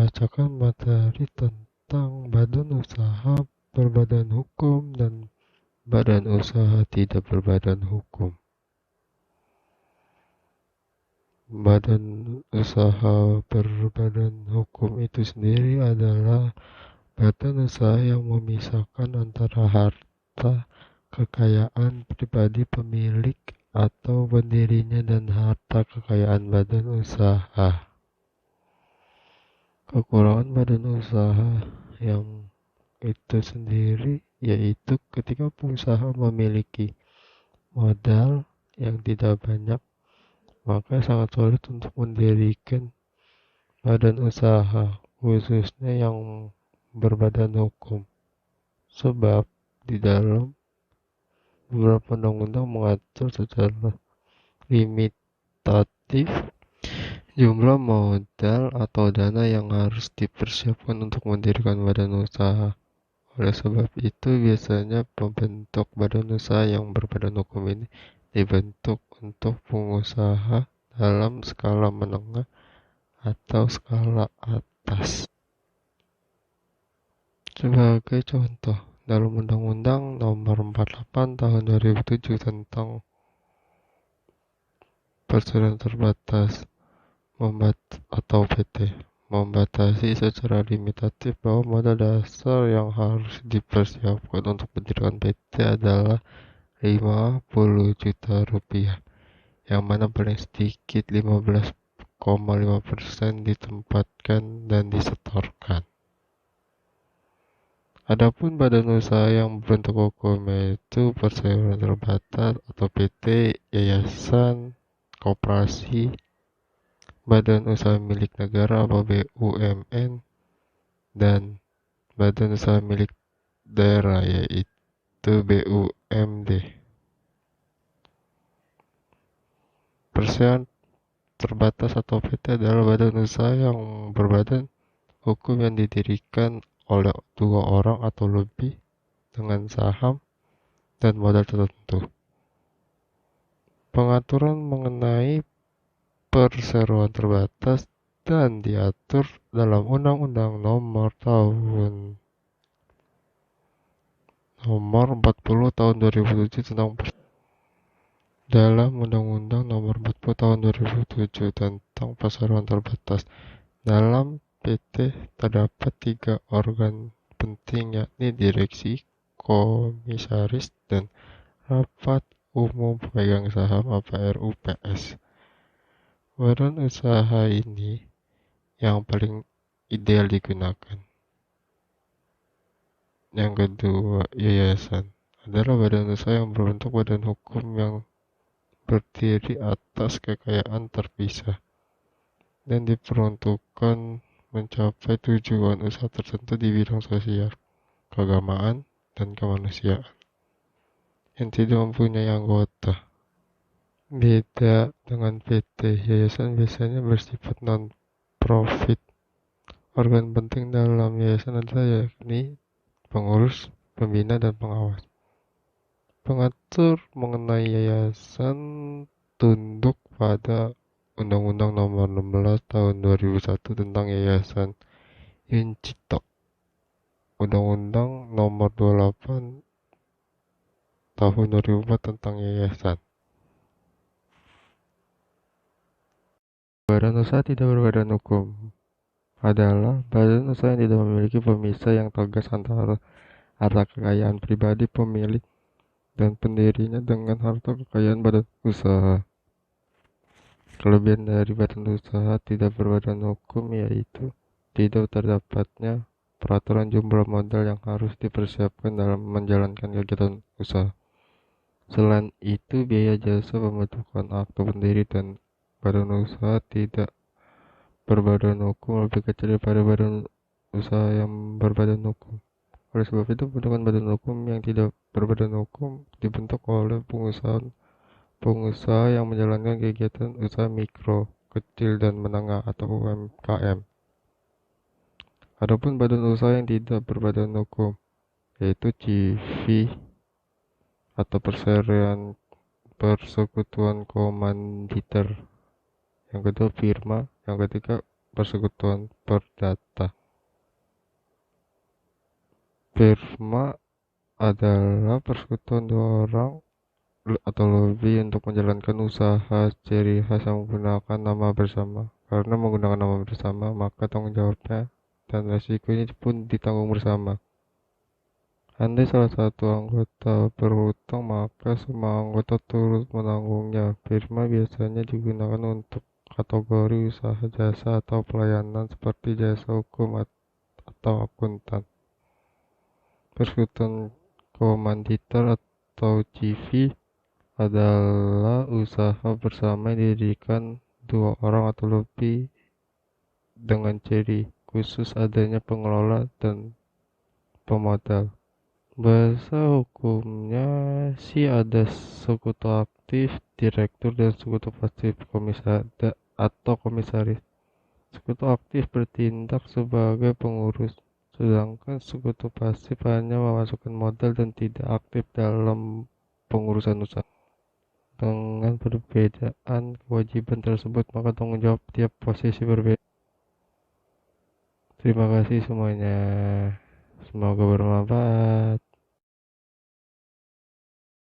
membacakan materi tentang badan usaha berbadan hukum dan badan usaha tidak berbadan hukum. Badan usaha berbadan hukum itu sendiri adalah badan usaha yang memisahkan antara harta kekayaan pribadi pemilik atau pendirinya dan harta kekayaan badan usaha. Kekurangan badan usaha yang itu sendiri yaitu ketika pengusaha memiliki modal yang tidak banyak, maka sangat sulit untuk mendirikan badan usaha, khususnya yang berbadan hukum. Sebab di dalam beberapa undang-undang mengatur secara limitatif jumlah modal atau dana yang harus dipersiapkan untuk mendirikan badan usaha. Oleh sebab itu, biasanya pembentuk badan usaha yang berbadan hukum ini dibentuk untuk pengusaha dalam skala menengah atau skala atas. Sebagai contoh, dalam Undang-Undang Nomor 48 Tahun 2007 tentang Perseroan Terbatas atau PT membatasi secara limitatif bahwa modal dasar yang harus dipersiapkan untuk mendirikan PT adalah 50 juta rupiah, yang mana paling sedikit 15,5% ditempatkan dan disetorkan. Adapun badan usaha yang berbentuk hukum yaitu perseroan terbatas atau PT, yayasan, koperasi, badan usaha milik negara atau BUMN, dan badan usaha milik daerah yaitu BUMD. Perseroan terbatas atau PT adalah badan usaha yang berbadan hukum yang didirikan oleh 2 orang atau lebih dengan saham dan modal tertentu. Pengaturan mengenai perseroan terbatas dan diatur dalam Undang-Undang Nomor 40 Tahun 2007 tentang dalam Undang-Undang Nomor 40 Tahun 2007 tentang perseroan terbatas. Dalam PT terdapat 3 organ penting, yakni direksi, komisaris, dan rapat umum pemegang saham atau RUPS. Badan usaha ini yang paling ideal digunakan. Yang kedua, yayasan adalah badan usaha yang berbentuk badan hukum yang berdiri atas kekayaan terpisah dan diperuntukkan mencapai tujuan usaha tertentu di bidang sosial, keagamaan, dan kemanusiaan yang tidak mempunyai anggota. Beda dengan PT, yayasan biasanya bersifat non-profit. Organ penting dalam yayasan adalah yakni pengurus, pembina, dan pengawas. Pengatur mengenai yayasan tunduk pada Undang-Undang Nomor 16 Tahun 2001 tentang Yayasan Yuncito, Undang-Undang Nomor 28 Tahun 2004 tentang Yayasan. Badan usaha tidak berbadan hukum adalah badan usaha yang tidak memiliki pemisah yang tegas antara harta kekayaan pribadi pemilik dan pendirinya dengan harta kekayaan badan usaha. Kelebihan dari badan usaha tidak berbadan hukum yaitu tidak terdapatnya peraturan jumlah modal yang harus dipersiapkan dalam menjalankan kegiatan usaha. Selain itu, biaya jasa pembentukan akte pendiri dan badan usaha tidak berbadan hukum lebih kecil daripada badan usaha yang berbadan hukum. Oleh sebab itu, pembentukan badan hukum yang tidak berbadan hukum dibentuk oleh pengusaha yang menjalankan kegiatan usaha mikro, kecil, dan menengah atau UMKM. Adapun badan usaha yang tidak berbadan hukum yaitu CV atau persekutuan komanditer, yang kedua firma, yang ketiga persekutuan perdata. Firma adalah persekutuan dua orang atau lebih untuk menjalankan usaha. Ciri khas yang menggunakan nama bersama. Karena menggunakan nama bersama, maka tanggung jawabnya dan resikonya pun ditanggung bersama. Andai salah satu anggota berhutang, maka semua anggota turut menanggungnya. Firma biasanya digunakan untuk kategori usaha jasa atau pelayanan seperti jasa hukum atau akuntan. Persekutuan komanditer atau JV adalah usaha bersama yang didirikan dua orang atau lebih dengan ciri khusus adanya pengelola dan pemodal. Bahasa hukumnya sih ada sekutu aktif, direktur, dan sekutu pasif atau komisaris. Sekutu aktif bertindak sebagai pengurus, sedangkan sekutu pasif hanya memasukkan modal dan tidak aktif dalam pengurusan usaha. Dengan perbedaan kewajiban tersebut, maka tanggung jawab tiap posisi berbeda. Terima kasih semuanya. Semoga bermanfaat.